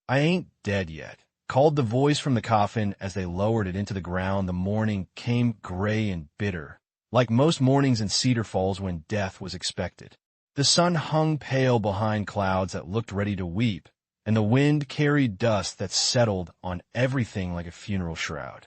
"I ain't dead yet," called the voice from the coffin as they lowered it into the ground. The morning came gray and bitter, like most mornings in Cedar Falls when death was expected. The sun hung pale behind clouds that looked ready to weep, and the wind carried dust that settled on everything like a funeral shroud.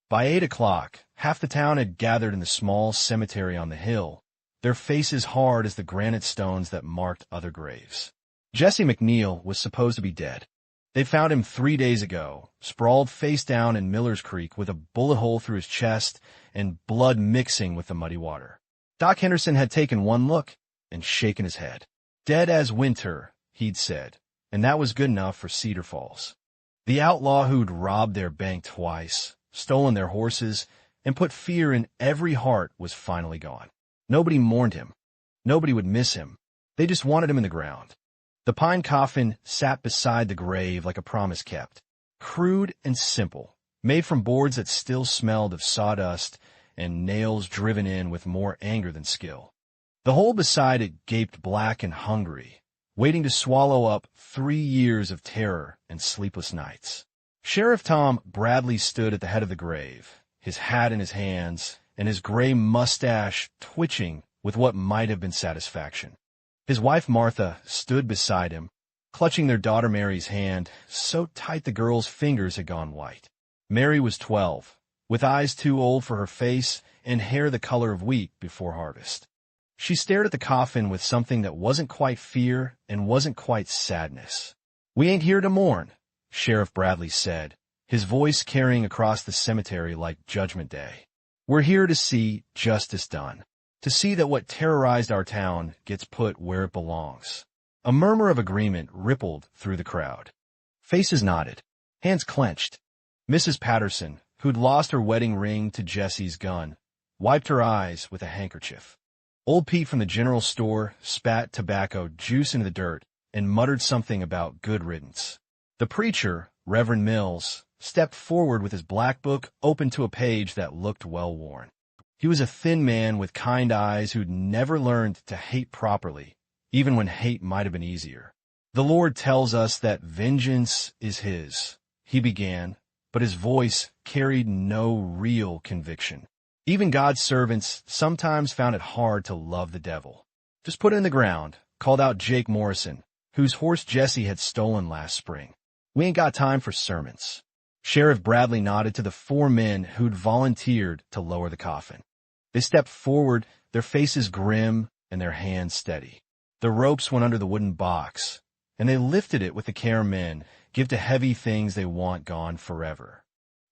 By 8 o'clock, half the town had gathered in the small cemetery on the hill, their faces hard as the granite stones that marked other graves. Jesse McNeal was supposed to be dead. They found him 3 days ago, sprawled face down in Miller's Creek with a bullet hole through his chest and blood mixing with the muddy water. Doc Henderson had taken one look and shaken his head. "Dead as winter," he'd said, and that was good enough for Cedar Falls. The outlaw who'd robbed their bank twice, stolen their horses, and put fear in every heart was finally gone. Nobody mourned him. Nobody would miss him. They just wanted him in the ground. The pine coffin sat beside the grave like a promise kept, crude and simple, made from boards that still smelled of sawdust and nails driven in with more anger than skill. The hole beside it gaped black and hungry, waiting to swallow up 3 years of terror and sleepless nights. Sheriff Tom Bradley stood at the head of the grave, his hat in his hands, and his gray mustache twitching with what might have been satisfaction. His wife Martha stood beside him, clutching their daughter Mary's hand so tight the girl's fingers had gone white. Mary was 12, with eyes too old for her face and hair the color of wheat before harvest. She stared at the coffin with something that wasn't quite fear and wasn't quite sadness. "We ain't here to mourn," Sheriff Bradley said, his voice carrying across the cemetery like Judgment Day. "We're here to see justice done, to see that what terrorized our town gets put where it belongs." A murmur of agreement rippled through the crowd. Faces nodded, hands clenched. Mrs. Patterson, who'd lost her wedding ring to Jesse's gun, wiped her eyes with a handkerchief. Old Pete from the general store spat tobacco juice into the dirt and muttered something about good riddance. The preacher, Reverend Mills, stepped forward with his black book open to a page that looked well-worn. He was a thin man with kind eyes who'd never learned to hate properly, even when hate might have been easier. "The Lord tells us that vengeance is his," he began, but his voice carried no real conviction. Even God's servants sometimes found it hard to love the devil. "Just put it in the ground," called out Jake Morrison, whose horse Jesse had stolen last spring. "We ain't got time for sermons." Sheriff Bradley nodded to the 4 men who'd volunteered to lower the coffin. They stepped forward, their faces grim and their hands steady. The ropes went under the wooden box, and they lifted it with the care men give to heavy things they want gone forever.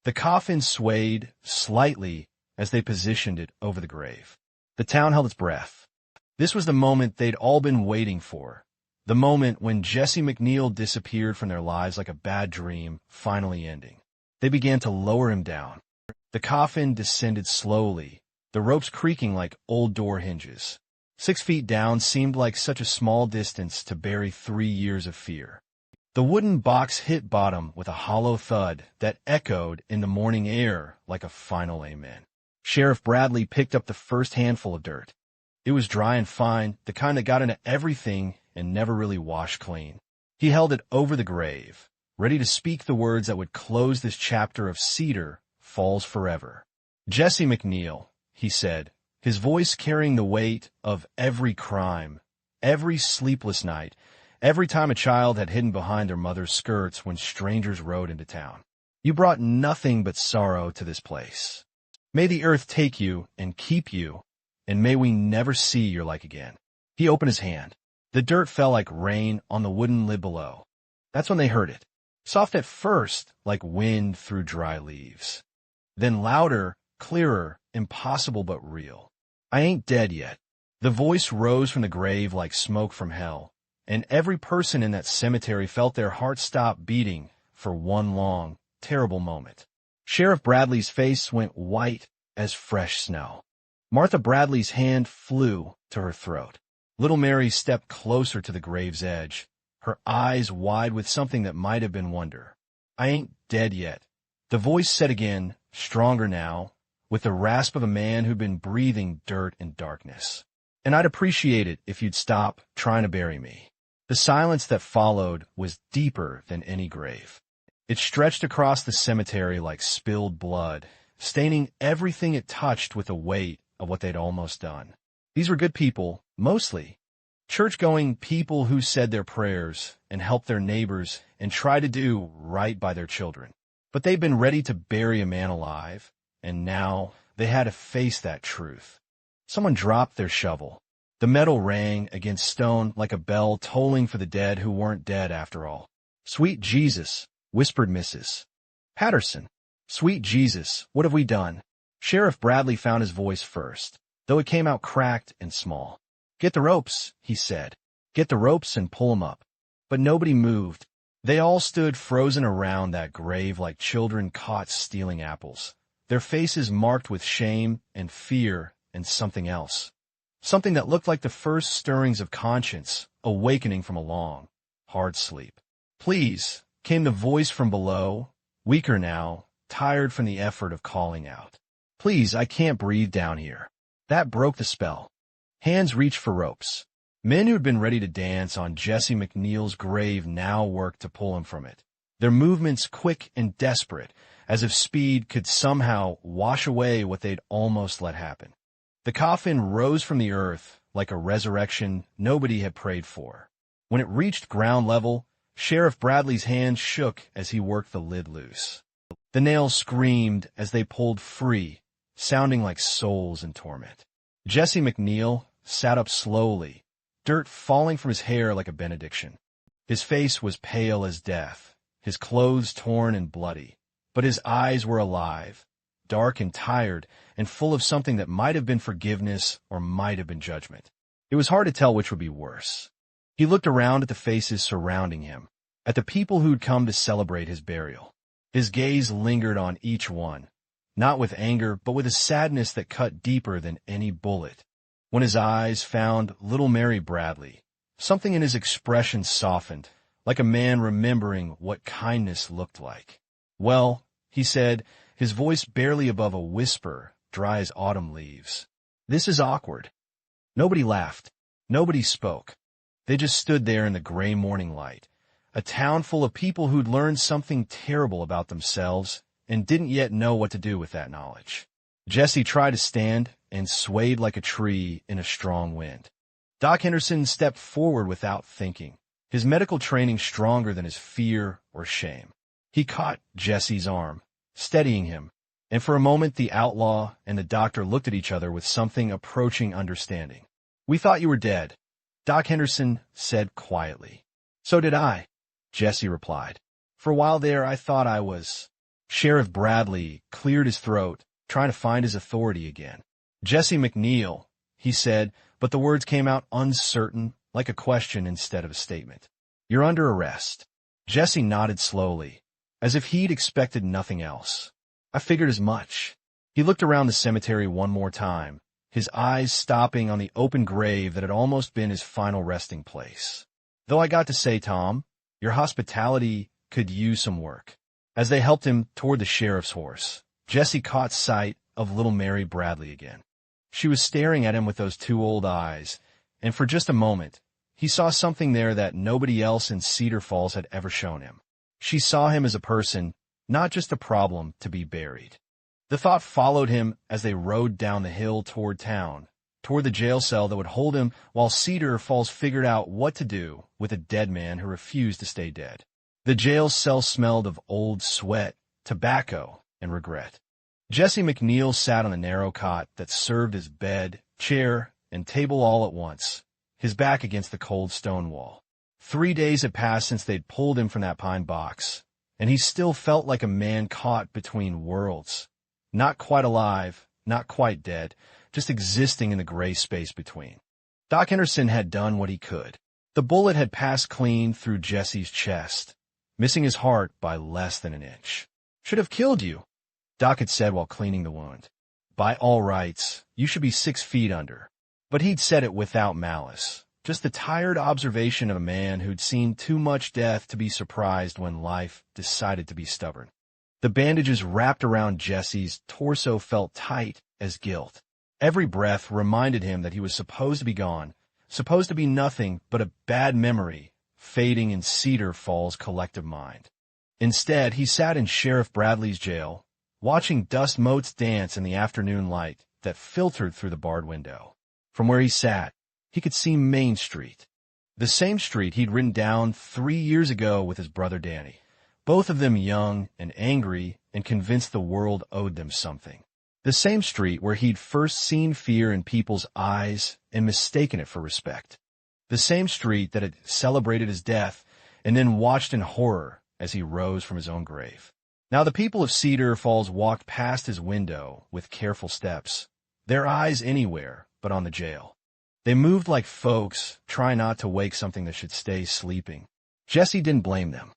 The coffin swayed slightly as they positioned it over the grave. The town held its breath. This was the moment they'd all been waiting for, the moment when Jesse McNeal disappeared from their lives like a bad dream, finally ending. They began to lower him down. The coffin descended slowly, the ropes creaking like old door hinges. 6 feet down seemed like such a small distance to bury 3 years of fear. The wooden box hit bottom with a hollow thud that echoed in the morning air like a final amen. Sheriff Bradley picked up the first handful of dirt. It was dry and fine, the kind that got into everything and never really washed clean. He held it over the grave, ready to speak the words that would close this chapter of Cedar Falls forever. "Jesse McNeal," he said, his voice carrying the weight of every crime, every sleepless night, every time a child had hidden behind their mother's skirts when strangers rode into town. "You brought nothing but sorrow to this place. May the earth take you and keep you, and may we never see your like again." He opened his hand. The dirt fell like rain on the wooden lid below. That's when they heard it. Soft at first, like wind through dry leaves. Then louder, clearer, impossible but real. "I ain't dead yet." The voice rose from the grave like smoke from hell, and every person in that cemetery felt their hearts stop beating for one long, terrible moment. Sheriff Bradley's face went white as fresh snow. Martha Bradley's hand flew to her throat. Little Mary stepped closer to the grave's edge, her eyes wide with something that might have been wonder. "I ain't dead yet." The voice said again, stronger now, with the rasp of a man who'd been breathing dirt and darkness. "And I'd appreciate it if you'd stop trying to bury me." The silence that followed was deeper than any grave. It stretched across the cemetery like spilled blood, staining everything it touched with the weight of what they'd almost done. These were good people, mostly. Church-going people who said their prayers and helped their neighbors and tried to do right by their children. But they'd been ready to bury a man alive, and now they had to face that truth. Someone dropped their shovel. The metal rang against stone like a bell tolling for the dead who weren't dead after all. "Sweet Jesus," whispered Mrs. Patterson. "Sweet Jesus, what have we done?" Sheriff Bradley found his voice first, though it came out cracked and small. "Get the ropes," he said. "Get the ropes and pull 'em up." But nobody moved. They all stood frozen around that grave like children caught stealing apples, their faces marked with shame and fear and something else. Something that looked like the first stirrings of conscience, awakening from a long, hard sleep. "Please," came the voice from below, weaker now, tired from the effort of calling out. "Please, I can't breathe down here." That broke the spell. Hands reached for ropes. Men who'd been ready to dance on Jesse McNeal's grave now worked to pull him from it, their movements quick and desperate, as if speed could somehow wash away what they'd almost let happen. The coffin rose from the earth like a resurrection nobody had prayed for. When it reached ground level, Sheriff Bradley's hands shook as he worked the lid loose. The nails screamed as they pulled free, sounding like souls in torment. Jesse McNeal sat up slowly, dirt falling from his hair like a benediction. His face was pale as death, his clothes torn and bloody, but his eyes were alive, dark and tired, and full of something that might have been forgiveness or might have been judgment. It was hard to tell which would be worse. He looked around at the faces surrounding him, at the people who'd come to celebrate his burial. His gaze lingered on each one, not with anger, but with a sadness that cut deeper than any bullet. When his eyes found little Mary Bradley, something in his expression softened, like a man remembering what kindness looked like. "Well," he said, his voice barely above a whisper, dry as autumn leaves. "This is awkward." Nobody laughed. Nobody spoke. They just stood there in the gray morning light, a town full of people who'd learned something terrible about themselves and didn't yet know what to do with that knowledge. Jesse tried to stand and swayed like a tree in a strong wind. Doc Henderson stepped forward without thinking, his medical training stronger than his fear or shame. He caught Jesse's arm, steadying him, and for a moment the outlaw and the doctor looked at each other with something approaching understanding. "We thought you were dead," Doc Henderson said quietly. "So did I," Jesse replied. "For a while there I thought I was—" Sheriff Bradley cleared his throat, trying to find his authority again. "Jesse McNeal," he said, but the words came out uncertain, like a question instead of a statement. "You're under arrest." Jesse nodded slowly, as if he'd expected nothing else. "I figured as much." He looked around the cemetery one more time, his eyes stopping on the open grave that had almost been his final resting place. "Though I got to say, Tom, your hospitality could use some work." As they helped him toward the sheriff's horse, Jesse caught sight of little Mary Bradley again. She was staring at him with those two old eyes, and for just a moment, he saw something there that nobody else in Cedar Falls had ever shown him. She saw him as a person, not just a problem to be buried. The thought followed him as they rode down the hill toward town, toward the jail cell that would hold him while Cedar Falls figured out what to do with a dead man who refused to stay dead. The jail cell smelled of old sweat, tobacco, and regret. Jesse McNeal sat on the narrow cot that served as bed, chair, and table all at once, his back against the cold stone wall. 3 days had passed since they'd pulled him from that pine box, and he still felt like a man caught between worlds. Not quite alive, not quite dead, just existing in the gray space between. Doc Henderson had done what he could. The bullet had passed clean through Jesse's chest, missing his heart by less than an inch. "Should have killed you," Doc had said while cleaning the wound. "By all rights, you should be 6 feet under." But he'd said it without malice, just the tired observation of a man who'd seen too much death to be surprised when life decided to be stubborn. The bandages wrapped around Jesse's torso felt tight as guilt. Every breath reminded him that he was supposed to be gone, supposed to be nothing but a bad memory fading in Cedar Falls' collective mind. Instead, he sat in Sheriff Bradley's jail, watching dust motes dance in the afternoon light that filtered through the barred window. From where he sat, he could see Main Street, the same street he'd ridden down 3 years ago with his brother Danny, both of them young and angry and convinced the world owed them something. The same street where he'd first seen fear in people's eyes and mistaken it for respect. The same street that had celebrated his death and then watched in horror as he rose from his own grave. Now the people of Cedar Falls walked past his window with careful steps, their eyes anywhere but on the jail. They moved like folks trying not to wake something that should stay sleeping. Jesse didn't blame them.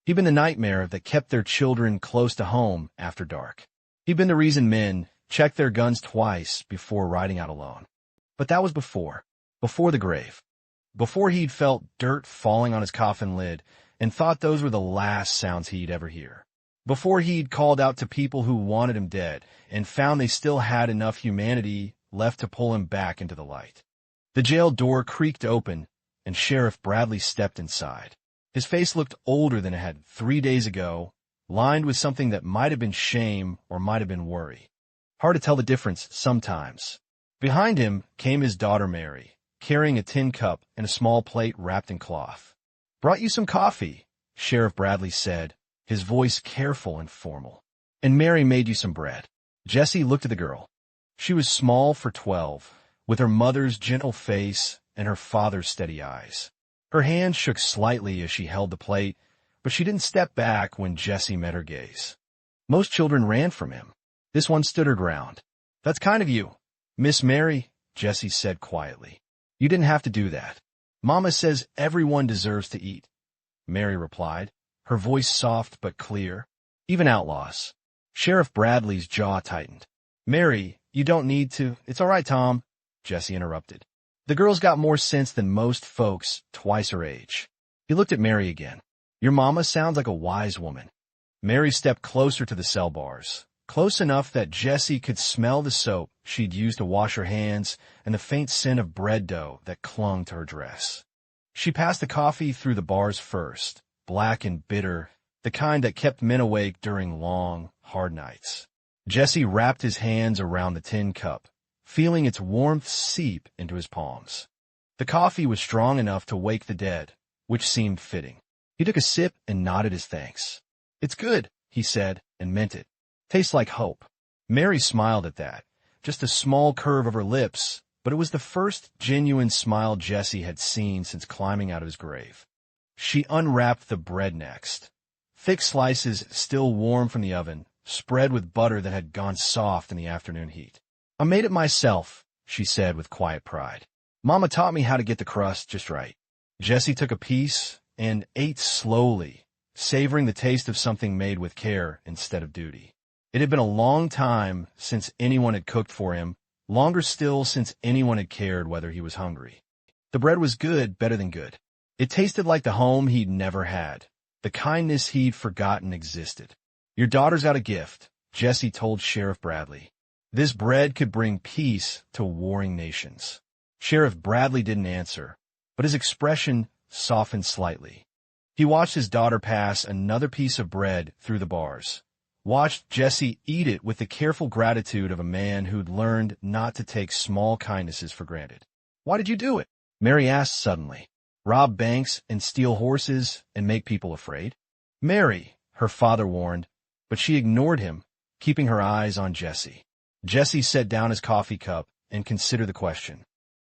He'd been the nightmare that kept their children close to home after dark. He'd been the reason men checked their guns twice before riding out alone. But that was before the grave. Before he'd felt dirt falling on his coffin lid and thought those were the last sounds he'd ever hear. Before he'd called out to people who wanted him dead and found they still had enough humanity left to pull him back into the light. The jail door creaked open, and Sheriff Bradley stepped inside. His face looked older than it had 3 days ago, lined with something that might have been shame or might have been worry. Hard to tell the difference sometimes. Behind him came his daughter Mary, carrying a tin cup and a small plate wrapped in cloth. "Brought you some coffee," Sheriff Bradley said, his voice careful and formal. "And Mary made you some bread." Jesse looked at the girl. She was small for 12, with her mother's gentle face and her father's steady eyes. Her hand shook slightly as she held the plate, but she didn't step back when Jesse met her gaze. Most children ran from him. This one stood her ground. "That's kind of you, Miss Mary," Jesse said quietly. "You didn't have to do that. Mama says everyone deserves to eat," Mary replied, her voice soft but clear. "Even outlaws." Sheriff Bradley's jaw tightened. "Mary, you don't need to. It's all right, Tom," Jesse interrupted. "The girl's got more sense than most folks twice her age." He looked at Mary again. "Your mama sounds like a wise woman." Mary stepped closer to the cell bars, close enough that Jesse could smell the soap she'd used to wash her hands and the faint scent of bread dough that clung to her dress. She passed the coffee through the bars first, black and bitter, the kind that kept men awake during long, hard nights. Jesse wrapped his hands around the tin cup, feeling its warmth seep into his palms. The coffee was strong enough to wake the dead, which seemed fitting. He took a sip and nodded his thanks. "It's good," he said, and meant it. "Tastes like hope." Mary smiled at that, just a small curve of her lips, but it was the first genuine smile Jesse had seen since climbing out of his grave. She unwrapped the bread next. Thick slices still warm from the oven, spread with butter that had gone soft in the afternoon heat. "I made it myself," she said with quiet pride. "Mama taught me how to get the crust just right." Jesse took a piece and ate slowly, savoring the taste of something made with care instead of duty. It had been a long time since anyone had cooked for him, longer still since anyone had cared whether he was hungry. The bread was good, better than good. It tasted like the home he'd never had, the kindness he'd forgotten existed. "Your daughter's got a gift," Jesse told Sheriff Bradley. "This bread could bring peace to warring nations." Sheriff Bradley didn't answer, but his expression softened slightly. He watched his daughter pass another piece of bread through the bars, watched Jesse eat it with the careful gratitude of a man who'd learned not to take small kindnesses for granted. "Why did you do it?" Mary asked suddenly. "Rob banks and steal horses and make people afraid?" "Mary," her father warned, but she ignored him, keeping her eyes on Jesse. Jesse set down his coffee cup and considered the question.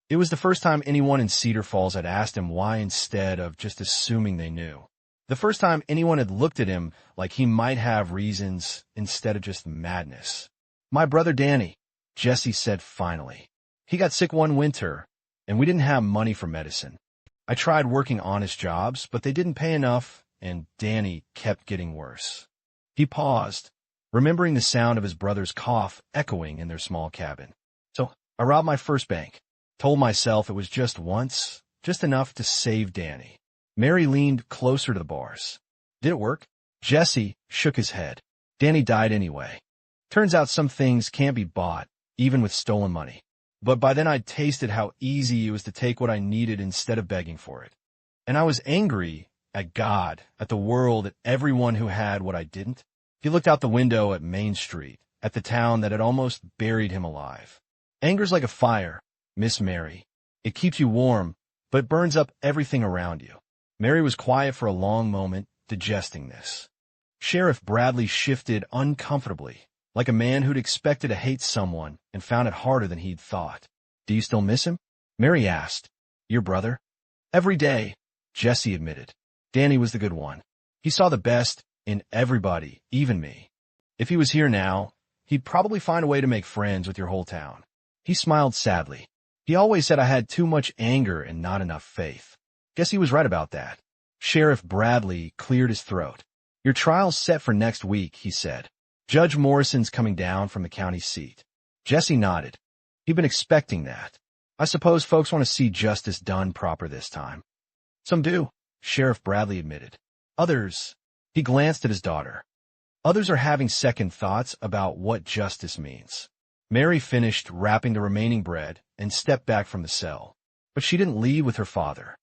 It was the first time anyone in Cedar Falls had asked him why instead of just assuming they knew. The first time anyone had looked at him like he might have reasons instead of just madness. "My brother Danny," Jesse said finally. "He got sick one winter, and we didn't have money for medicine. I tried working honest jobs, but they didn't pay enough, and Danny kept getting worse." He paused, remembering the sound of his brother's cough echoing in their small cabin. "So I robbed my first bank. Told myself it was just once, just enough to save Danny." Mary leaned closer to the bars. "Did it work?" Jesse shook his head. "Danny died anyway. Turns out some things can't be bought, even with stolen money. But by then I'd tasted how easy it was to take what I needed instead of begging for it. And I was angry at God, at the world, at everyone who had what I didn't. He looked out the window at Main Street, at the town that had almost buried him alive. Anger's like a fire, Miss Mary. It keeps you warm, but it burns up everything around you. Mary was quiet for a long moment, digesting this. Sheriff Bradley shifted uncomfortably, like a man who'd expected to hate someone and found it harder than he'd thought. Do you still miss him? Mary asked. Your brother? Every day, Jesse admitted. Danny was the good one. He saw the best in everybody, even me. If he was here now, he'd probably find a way to make friends with your whole town. He smiled sadly. He always said I had too much anger and not enough faith. Guess he was right about that. Sheriff Bradley cleared his throat. Your trial's set for next week, he said. Judge Morrison's coming down from the county seat. Jesse nodded. He'd been expecting that. I suppose folks want to see justice done proper this time. Some do, Sheriff Bradley admitted. Others, he glanced at his daughter. Others are having second thoughts about what justice means. Mary finished wrapping the remaining bread and stepped back from the cell. But she didn't leave with her father.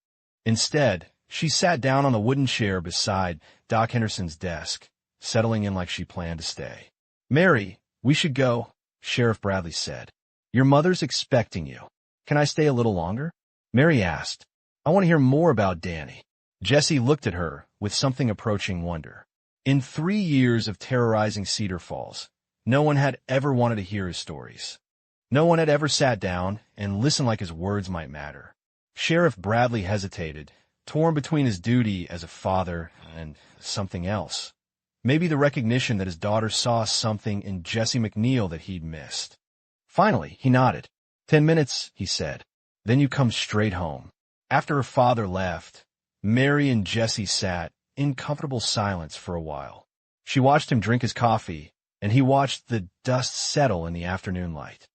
Instead, she sat down on the wooden chair beside Doc Henderson's desk, settling in like she planned to stay. Mary, we should go, Sheriff Bradley said. Your mother's expecting you. Can I stay a little longer? Mary asked. I want to hear more about Danny. Jesse looked at her with something approaching wonder. In 3 years of terrorizing Cedar Falls, no one had ever wanted to hear his stories. No one had ever sat down and listened like his words might matter. Sheriff Bradley hesitated, torn between his duty as a father and something else. Maybe the recognition that his daughter saw something in Jesse McNeal that he'd missed. Finally, he nodded. 10 minutes, he said. Then you come straight home. After her father left, Mary and Jesse sat in comfortable silence for a while. She watched him drink his coffee, and he watched the dust settle in the afternoon light.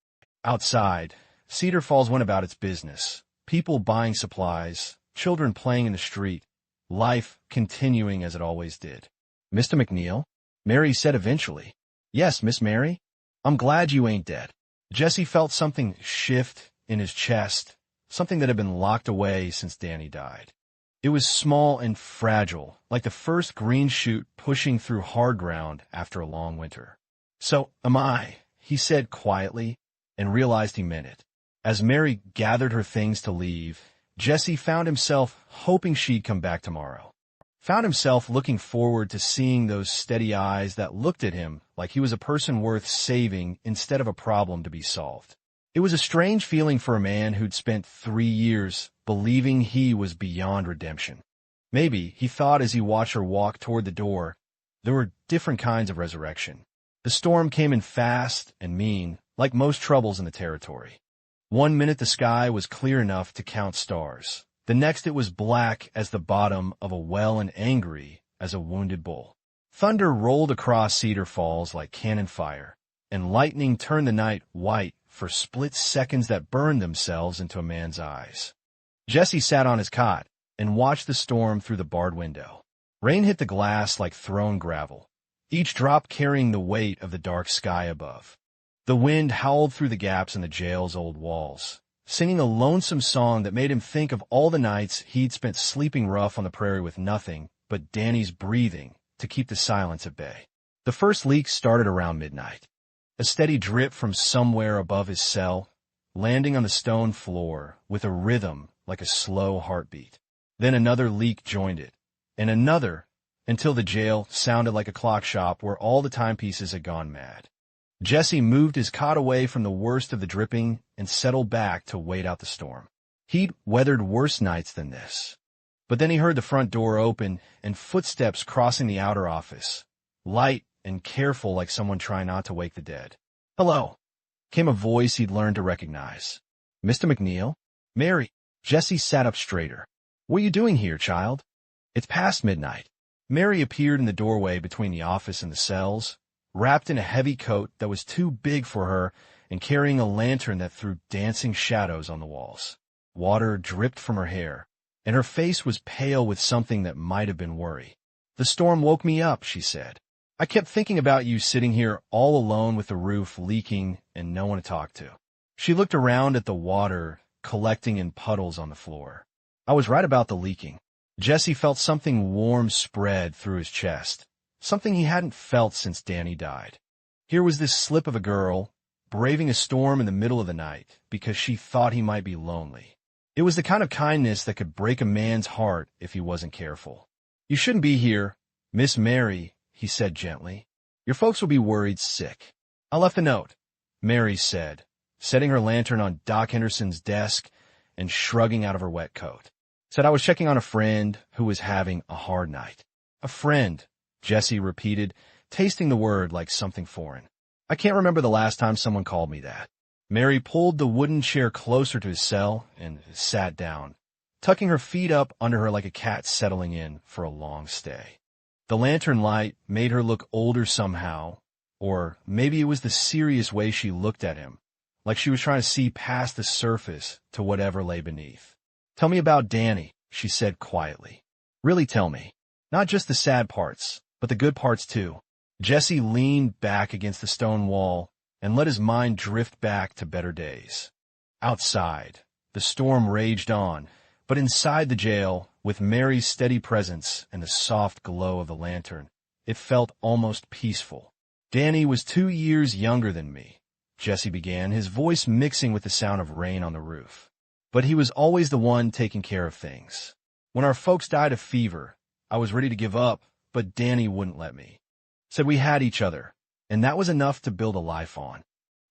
Outside, Cedar Falls went about its business. People buying supplies, children playing in the street, life continuing as it always did. Mr. McNeal? Mary said eventually. Yes, Miss Mary? I'm glad you ain't dead. Jesse felt something shift in his chest, something that had been locked away since Danny died. It was small and fragile, like the first green shoot pushing through hard ground after a long winter. So am I, he said quietly, and realized he meant it. As Mary gathered her things to leave, Jesse found himself hoping she'd come back tomorrow. Found himself looking forward to seeing those steady eyes that looked at him like he was a person worth saving instead of a problem to be solved. It was a strange feeling for a man who'd spent 3 years believing he was beyond redemption. Maybe, he thought as he watched her walk toward the door, there were different kinds of resurrection. The storm came in fast and mean, like most troubles in the territory. 1 minute the sky was clear enough to count stars. The next it was black as the bottom of a well and angry as a wounded bull. Thunder rolled across Cedar Falls like cannon fire, and lightning turned the night white for split seconds that burned themselves into a man's eyes. Jesse sat on his cot and watched the storm through the barred window. Rain hit the glass like thrown gravel, each drop carrying the weight of the dark sky above. The wind howled through the gaps in the jail's old walls, singing a lonesome song that made him think of all the nights he'd spent sleeping rough on the prairie with nothing but Danny's breathing to keep the silence at bay. The first leak started around midnight. A steady drip from somewhere above his cell, landing on the stone floor with a rhythm like a slow heartbeat. Then another leak joined it, and another, until the jail sounded like a clock shop where all the timepieces had gone mad. Jesse moved his cot away from the worst of the dripping and settled back to wait out the storm. He'd weathered worse nights than this. But then he heard the front door open and footsteps crossing the outer office, light and careful like someone trying not to wake the dead. Hello, came a voice he'd learned to recognize. Mr. McNeal? Mary. Jesse sat up straighter. What are you doing here, child? It's past midnight. Mary appeared in the doorway between the office and the cells, wrapped in a heavy coat that was too big for her and carrying a lantern that threw dancing shadows on the walls. Water dripped from her hair, and her face was pale with something that might have been worry. The storm woke me up, she said. I kept thinking about you sitting here all alone with the roof leaking and no one to talk to. She looked around at the water collecting in puddles on the floor. I was right about the leaking. Jesse felt something warm spread through his chest, something he hadn't felt since Danny died. Here was this slip of a girl, braving a storm in the middle of the night because she thought he might be lonely. It was the kind of kindness that could break a man's heart if he wasn't careful. "You shouldn't be here, Miss Mary," he said gently. "Your folks will be worried sick." "I left a note," Mary said, setting her lantern on Doc Henderson's desk and shrugging out of her wet coat. "Said I was checking on a friend who was having a hard night." "A friend," Jesse repeated, tasting the word like something foreign. "I can't remember the last time someone called me that." Mary pulled the wooden chair closer to his cell and sat down, tucking her feet up under her like a cat settling in for a long stay. The lantern light made her look older somehow, or maybe it was the serious way she looked at him, like she was trying to see past the surface to whatever lay beneath. "Tell me about Danny," she said quietly. "Really tell me. Not just the sad parts, but the good parts too." Jesse leaned back against the stone wall and let his mind drift back to better days. Outside, the storm raged on, but inside the jail, with Mary's steady presence and the soft glow of the lantern, it felt almost peaceful. "Danny was 2 years younger than me," Jesse began, his voice mixing with the sound of rain on the roof. "But he was always the one taking care of things. When our folks died of fever, I was ready to give up, but Danny wouldn't let me. Said we had each other, and that was enough to build a life on."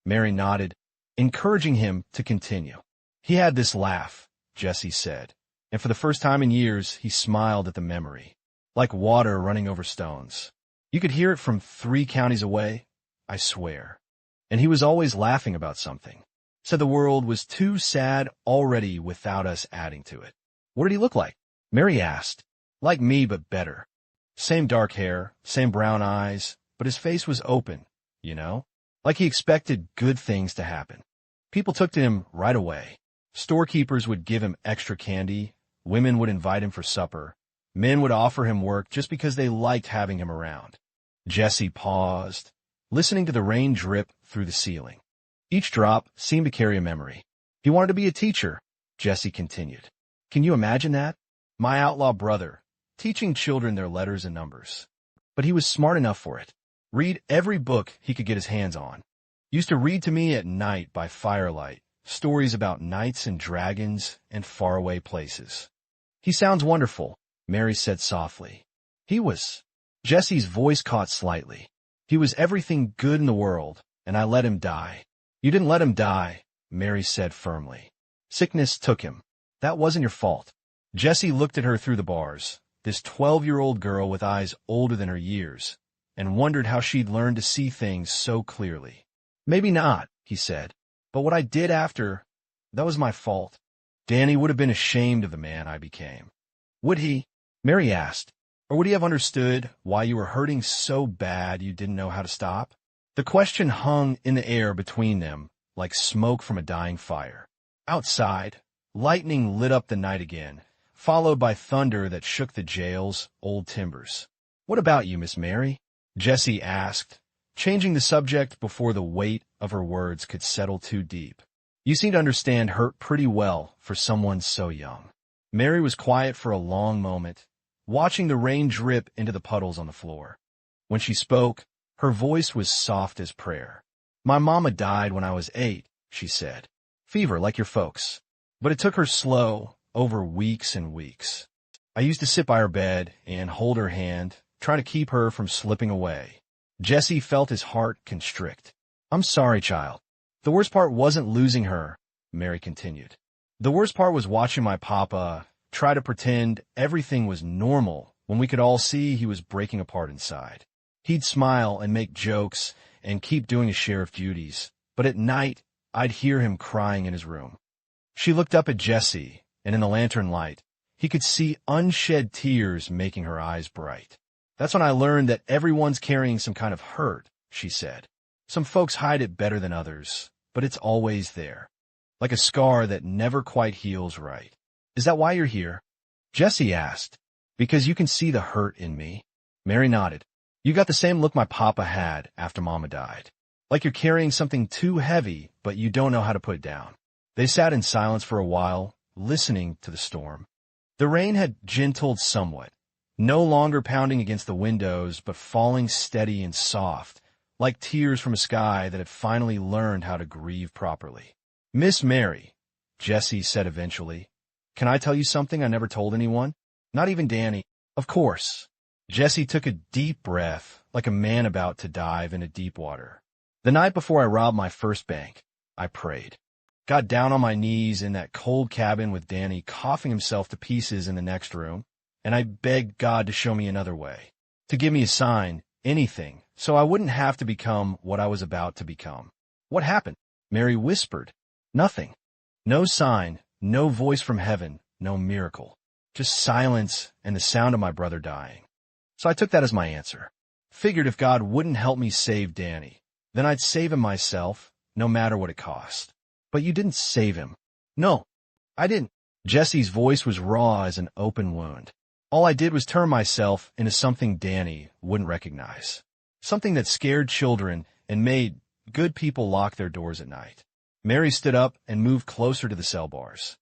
Mary nodded, encouraging him to continue. "He had this laugh," Jesse said, and for the first time in years he smiled at the memory, like water running over stones. "You could hear it from 3 counties away, I swear. And he was always laughing about something. Said the world was too sad already without us adding to it." "What did he look like?" Mary asked. "Like me, but better. Same dark hair, same brown eyes, but his face was open, you know? Like he expected good things to happen. People took to him right away. Storekeepers would give him extra candy, women would invite him for supper, men would offer him work just because they liked having him around." Jesse paused, listening to the rain drip through the ceiling. Each drop seemed to carry a memory. "He wanted to be a teacher," Jesse continued. "Can you imagine that? My outlaw brother, teaching children their letters and numbers. But he was smart enough for it. Read every book he could get his hands on. Used to read to me at night by firelight, stories about knights and dragons and faraway places." "He sounds wonderful," Mary said softly. "He was." Jesse's voice caught slightly. "He was everything good in the world, and I let him die." "You didn't let him die," Mary said firmly. "Sickness took him. That wasn't your fault." Jesse looked at her through the bars, this 12-year-old girl with eyes older than her years, and wondered how she'd learned to see things so clearly. "Maybe not," he said, "but what I did after, that was my fault. Danny would have been ashamed of the man I became." "Would he?" Mary asked. "Or would he have understood why you were hurting so bad you didn't know how to stop?" The question hung in the air between them like smoke from a dying fire. Outside, lightning lit up the night again, followed by thunder that shook the jail's old timbers. "What about you, Miss Mary?" Jesse asked, changing the subject before the weight of her words could settle too deep. "You seem to understand hurt pretty well for someone so young." Mary was quiet for a long moment, watching the rain drip into the puddles on the floor. When she spoke, her voice was soft as prayer. "My mama died when I was 8, she said. Fever like your folks. But it took her slow, over weeks and weeks. I used to sit by her bed and hold her hand, trying to keep her from slipping away." Jesse felt his heart constrict. "I'm sorry, child. The worst part wasn't losing her," Mary continued. "The worst part was watching my papa try to pretend everything was normal when we could all see he was breaking apart inside. He'd smile and make jokes and keep doing his share of duties, but at night I'd hear him crying in his room." She looked up at Jesse, and in the lantern light, he could see unshed tears making her eyes bright. "That's when I learned that everyone's carrying some kind of hurt," she said. "Some folks hide it better than others, but it's always there, like a scar that never quite heals right." "Is that why you're here?" Jesse asked. "Because you can see the hurt in me." Mary nodded. "You got the same look my papa had after Mama died. Like you're carrying something too heavy, but you don't know how to put it down." They sat in silence for a while, listening to the storm. The rain had gentled somewhat, no longer pounding against the windows, but falling steady and soft, like tears from a sky that had finally learned how to grieve properly. "Miss Mary," Jesse said eventually, "can I tell you something I never told anyone? Not even Danny." "Of course." Jesse took a deep breath, like a man about to dive into deep water. "The night before I robbed my first bank, I prayed. Got down on my knees in that cold cabin with Danny coughing himself to pieces in the next room, and I begged God to show me another way, to give me a sign, anything, so I wouldn't have to become what I was about to become." "What happened?" Mary whispered. "Nothing. No sign, no voice from heaven, no miracle. Just silence and the sound of my brother dying. So I took that as my answer. Figured if God wouldn't help me save Danny, then I'd save him myself, no matter what it cost." "But you didn't save him." "No, I didn't." Jesse's voice was raw as an open wound. "All I did was turn myself into something Danny wouldn't recognize. Something that scared children and made good people lock their doors at night." Mary stood up and moved closer to the cell bars.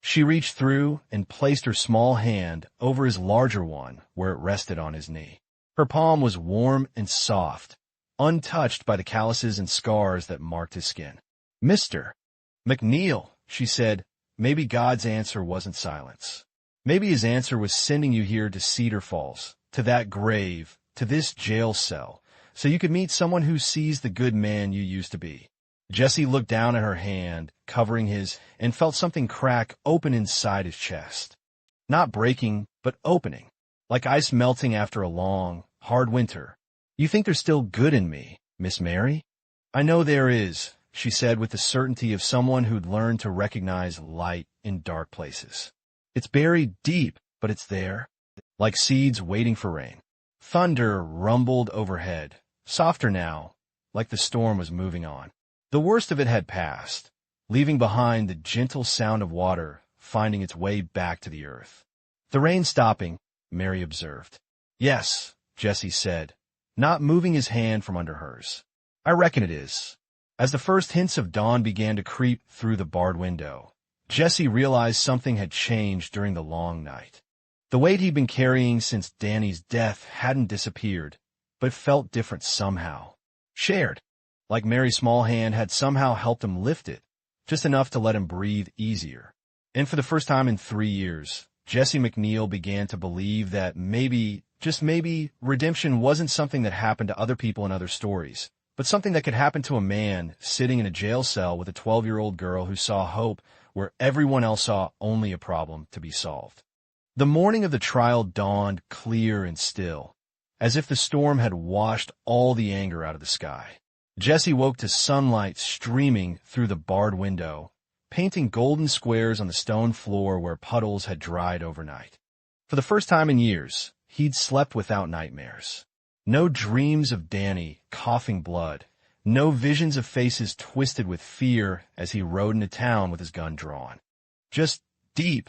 She reached through and placed her small hand over his larger one where it rested on his knee. Her palm was warm and soft, untouched by the calluses and scars that marked his skin. "Mr. McNeal," she said, "maybe God's answer wasn't silence. Maybe his answer was sending you here to Cedar Falls, to that grave, to this jail cell, so you could meet someone who sees the good man you used to be." Jesse looked down at her hand, covering his, and felt something crack open inside his chest. Not breaking, but opening, like ice melting after a long, hard winter. "You think there's still good in me, Miss Mary?" "I know there is," she said with the certainty of someone who'd learned to recognize light in dark places. "It's buried deep, but it's there, like seeds waiting for rain." Thunder rumbled overhead, softer now, like the storm was moving on. The worst of it had passed, leaving behind the gentle sound of water finding its way back to the earth. "The rain stopping," Mary observed. "Yes," Jesse said, not moving his hand from under hers. "I reckon it is." As the first hints of dawn began to creep through the barred window, Jesse realized something had changed during the long night. The weight he'd been carrying since Danny's death hadn't disappeared, but it felt different somehow. Shared. Like Mary's small hand had somehow helped him lift it, just enough to let him breathe easier. And for the first time in 3 years, Jesse McNeal began to believe that maybe, just maybe, redemption wasn't something that happened to other people in other stories, but something that could happen to a man sitting in a jail cell with a 12-year-old girl who saw hope where everyone else saw only a problem to be solved. The morning of the trial dawned clear and still, as if the storm had washed all the anger out of the sky. Jesse woke to sunlight streaming through the barred window, painting golden squares on the stone floor where puddles had dried overnight. For the first time in years, he'd slept without nightmares. No dreams of Danny coughing blood, no visions of faces twisted with fear as he rode into town with his gun drawn. Just deep,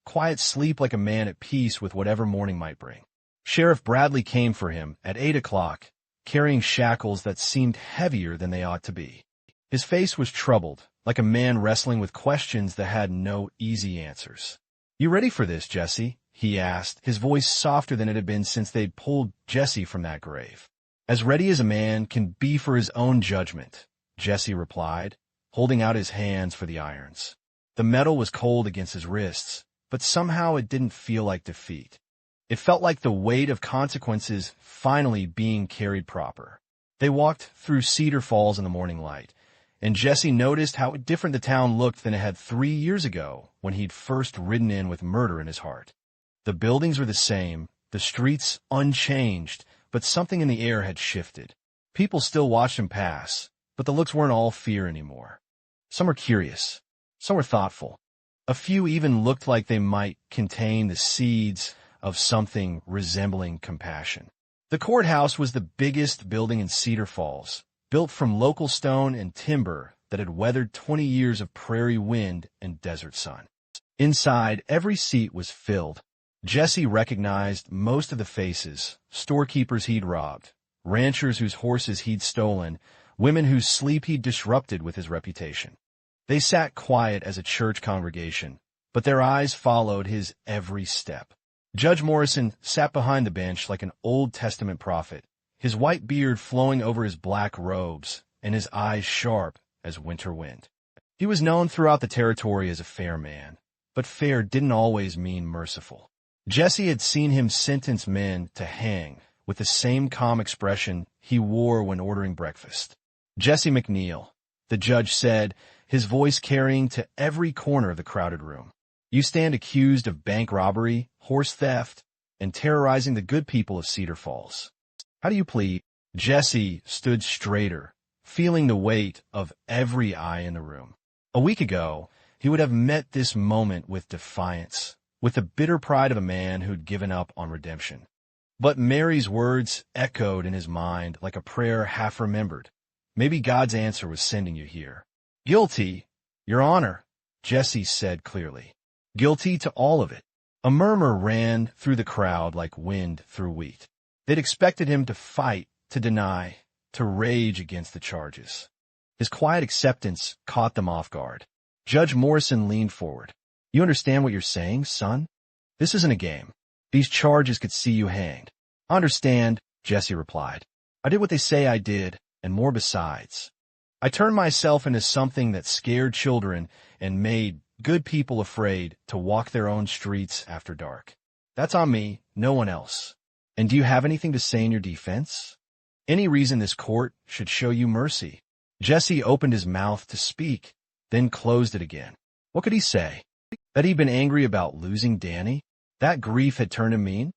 quiet sleep like a man at peace with whatever morning might bring. Sheriff Bradley came for him at 8 o'clock, carrying shackles that seemed heavier than they ought to be. His face was troubled, like a man wrestling with questions that had no easy answers. "You ready for this, Jesse?" he asked, his voice softer than it had been since they'd pulled Jesse from that grave. "As ready as a man can be for his own judgment," Jesse replied, holding out his hands for the irons. The metal was cold against his wrists, but somehow it didn't feel like defeat. It felt like the weight of consequences finally being carried proper. They walked through Cedar Falls in the morning light, and Jesse noticed how different the town looked than it had 3 years ago when he'd first ridden in with murder in his heart. The buildings were the same, the streets unchanged, but something in the air had shifted. People still watched him pass, but the looks weren't all fear anymore. Some were curious, some were thoughtful. A few even looked like they might contain the seeds of something resembling compassion. The courthouse was the biggest building in Cedar Falls, built from local stone and timber that had weathered 20 years of prairie wind and desert sun. Inside, every seat was filled. Jesse recognized most of the faces: storekeepers he'd robbed, ranchers whose horses he'd stolen, women whose sleep he'd disrupted with his reputation. They sat quiet as a church congregation, but their eyes followed his every step. Judge Morrison sat behind the bench like an Old Testament prophet, his white beard flowing over his black robes and his eyes sharp as winter wind. He was known throughout the territory as a fair man, but fair didn't always mean merciful. Jesse had seen him sentence men to hang with the same calm expression he wore when ordering breakfast. "Jesse McNeal," the judge said, his voice carrying to every corner of the crowded room. "You stand accused of bank robbery, horse theft, and terrorizing the good people of Cedar Falls. How do you plead?" Jesse stood straighter, feeling the weight of every eye in the room. A week ago, he would have met this moment with defiance, with the bitter pride of a man who'd given up on redemption. But Mary's words echoed in his mind like a prayer half remembered. Maybe God's answer was sending you here. "Guilty, Your Honor," Jesse said clearly. "Guilty to all of it." A murmur ran through the crowd like wind through wheat. They'd expected him to fight, to deny, to rage against the charges. His quiet acceptance caught them off guard. Judge Morrison leaned forward. "You understand what you're saying, son? This isn't a game. These charges could see you hanged." "I understand," Jesse replied. "I did what they say I did, and more besides. I turned myself into something that scared children and made good people afraid to walk their own streets after dark. That's on me, no one else. And do you have anything to say in your defense? Any reason this court should show you mercy?" Jesse opened his mouth to speak, then closed it again. What could he say? That he'd been angry about losing Danny? That grief had turned him mean?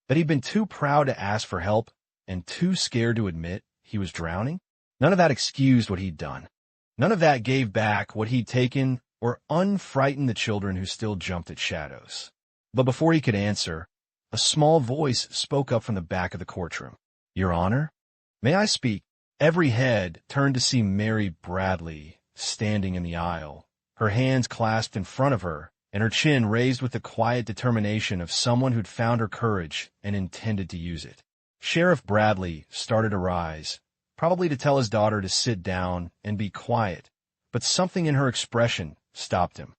That he'd been too proud to ask for help and too scared to admit he was drowning? None of that excused what he'd done. None of that gave back what he'd taken or unfrightened the children who still jumped at shadows. But before he could answer, a small voice spoke up from the back of the courtroom. "Your Honor, may I speak?" Every head turned to see Mary Bradley standing in the aisle, her hands clasped in front of her, and her chin raised with the quiet determination of someone who'd found her courage and intended to use it. Sheriff Bradley started to rise, probably to tell his daughter to sit down and be quiet, but something in her expression stopped him.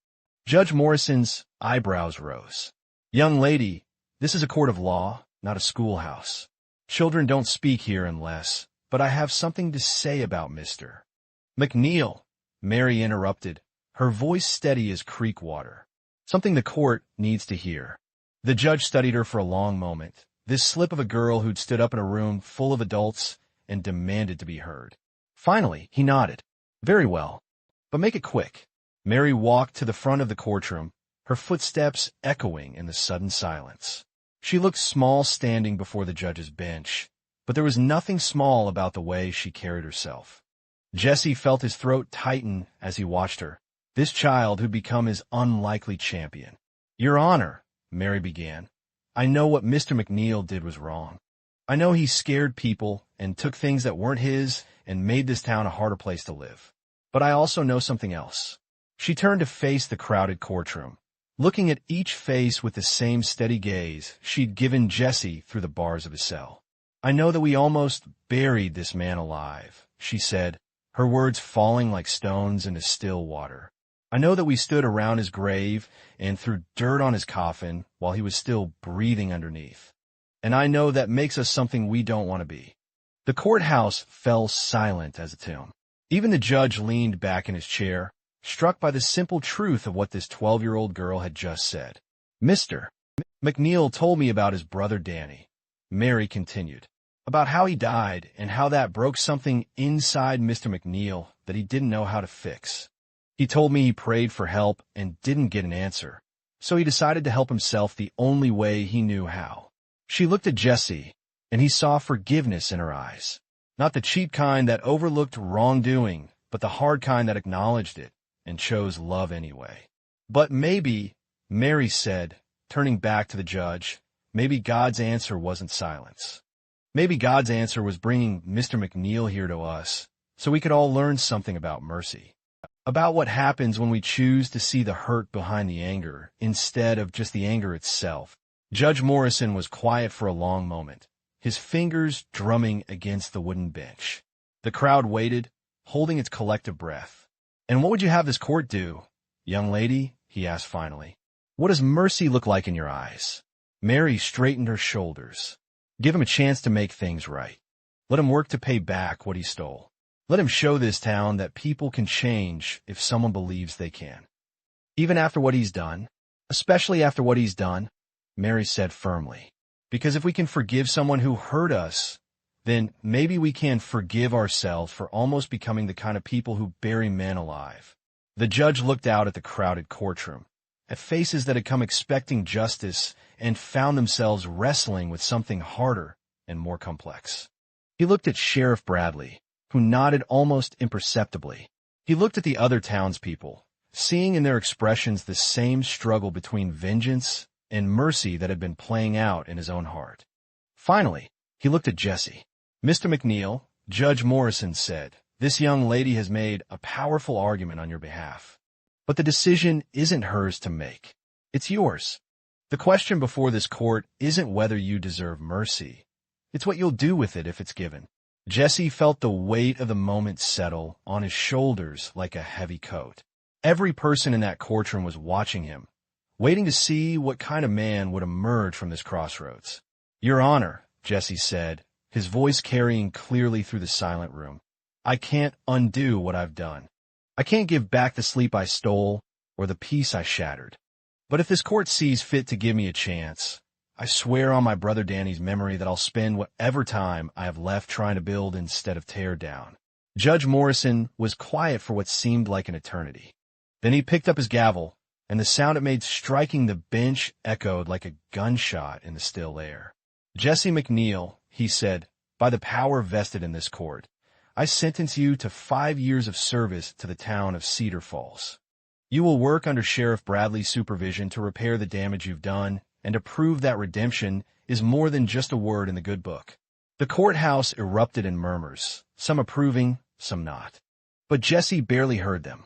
Judge Morrison's eyebrows rose. "Young lady, this is a court of law, not a schoolhouse. Children don't speak here unless, but I have something to say about Mr. McNeal," Mary interrupted, her voice steady as creek water. "Something the court needs to hear." The judge studied her for a long moment, this slip of a girl who'd stood up in a room full of adults and demanded to be heard. Finally, he nodded. "Very well, but make it quick." Mary walked to the front of the courtroom, her footsteps echoing in the sudden silence. She looked small standing before the judge's bench, but there was nothing small about the way she carried herself. Jesse felt his throat tighten as he watched her, this child who'd become his unlikely champion. "Your Honor," Mary began, "I know what Mr. McNeal did was wrong. I know he scared people and took things that weren't his and made this town a harder place to live. But I also know something else." She turned to face the crowded courtroom, looking at each face with the same steady gaze she'd given Jesse through the bars of his cell. "I know that we almost buried this man alive," she said, her words falling like stones into still water. "I know that we stood around his grave and threw dirt on his coffin while he was still breathing underneath. And I know that makes us something we don't want to be." The courthouse fell silent as a tomb. Even the judge leaned back in his chair, struck by the simple truth of what this 12-year-old girl had just said. "Mr. McNeal told me about his brother Danny," Mary continued, "about how he died and how that broke something inside Mr. McNeal that he didn't know how to fix. He told me he prayed for help and didn't get an answer, so he decided to help himself the only way he knew how." She looked at Jesse, and he saw forgiveness in her eyes. Not the cheap kind that overlooked wrongdoing, but the hard kind that acknowledged it and chose love anyway. "But maybe," Mary said, turning back to the judge, "maybe God's answer wasn't silence. Maybe God's answer was bringing Mr. McNeal here to us so we could all learn something about mercy, about what happens when we choose to see the hurt behind the anger instead of just the anger itself." Judge Morrison was quiet for a long moment, his fingers drumming against the wooden bench. The crowd waited, holding its collective breath. "And what would you have this court do, young lady?" he asked finally. What does mercy look like in your eyes? Mary straightened her shoulders. Give him a chance to make things right. Let him work to pay back what he stole. Let him show this town that people can change if someone believes they can. Even after what he's done, especially after what he's done, Mary said firmly. Because if we can forgive someone who hurt us, then maybe we can forgive ourselves for almost becoming the kind of people who bury men alive. The judge looked out at the crowded courtroom, at faces that had come expecting justice and found themselves wrestling with something harder and more complex. He looked at Sheriff Bradley, who nodded almost imperceptibly. He looked at the other townspeople, seeing in their expressions the same struggle between vengeance and mercy that had been playing out in his own heart. Finally, he looked at Jesse. Mr. McNeal, Judge Morrison said, "This young lady has made a powerful argument on your behalf. But the decision isn't hers to make. It's yours. The question before this court isn't whether you deserve mercy. It's what you'll do with it if it's given." Jesse felt the weight of the moment settle on his shoulders like a heavy coat. Every person in that courtroom was watching him, waiting to see what kind of man would emerge from this crossroads. "Your Honor," Jesse said, his voice carrying clearly through the silent room, "I can't undo what I've done. I can't give back the sleep I stole or the peace I shattered. But if this court sees fit to give me a chance, I swear on my brother Danny's memory that I'll spend whatever time I have left trying to build instead of tear down." Judge Morrison was quiet for what seemed like an eternity. Then he picked up his gavel, and the sound it made striking the bench echoed like a gunshot in the still air. "Jesse McNeal," he said, "by the power vested in this court, I sentence you to 5 years of service to the town of Cedar Falls. You will work under Sheriff Bradley's supervision to repair the damage you've done and to prove that redemption is more than just a word in the good book." The courthouse erupted in murmurs, some approving, some not. But Jesse barely heard them.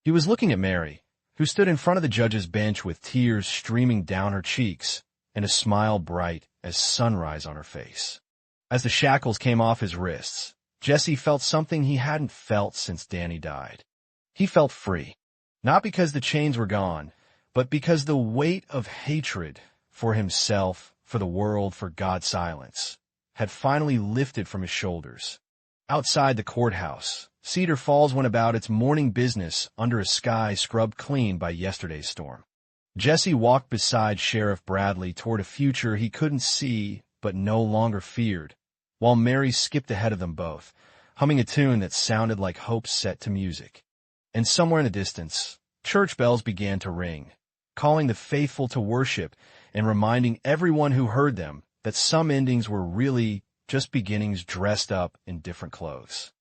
He was looking at Mary, who stood in front of the judge's bench with tears streaming down her cheeks and a smile bright as sunrise on her face. As the shackles came off his wrists, Jesse felt something he hadn't felt since Danny died. He felt free, not because the chains were gone, but because the weight of hatred for himself, for the world, for God's silence, had finally lifted from his shoulders. Outside the courthouse, Cedar Falls went about its morning business under a sky scrubbed clean by yesterday's storm. Jesse walked beside Sheriff Bradley toward a future he couldn't see but no longer feared, while Mary skipped ahead of them both, humming a tune that sounded like hope set to music. And somewhere in the distance, church bells began to ring, calling the faithful to worship and reminding everyone who heard them that some endings were really just beginnings dressed up in different clothes.